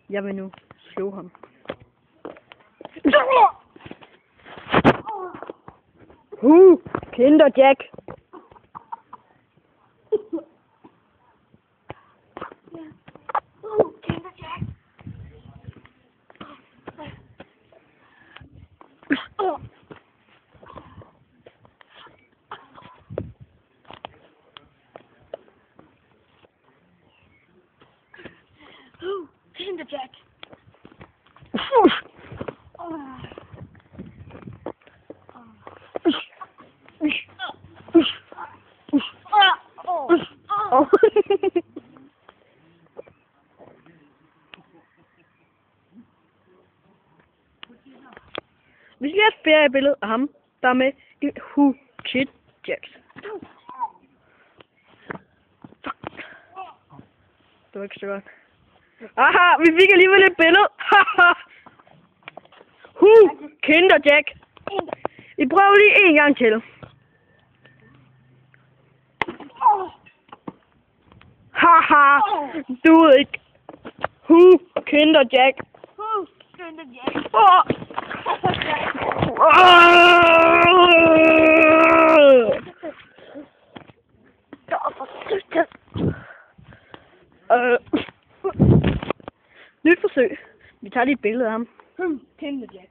Jeg vil nu slå ham. Kinder Jack. Kinder Jack. Kinder Jack. Vi skal have et feriebillede af ham, der er med i Who Kid Jacks. Det var ikke så godt. Aha, vi fik alligevel et billede. Haha. Kinder Jack. Vi prøver lige en gang til. Haha, du ved ikke. Kinder Jack. Kinder Jack. Nyt forsøg. Vi tager lige et billede af ham. Kinder Jack.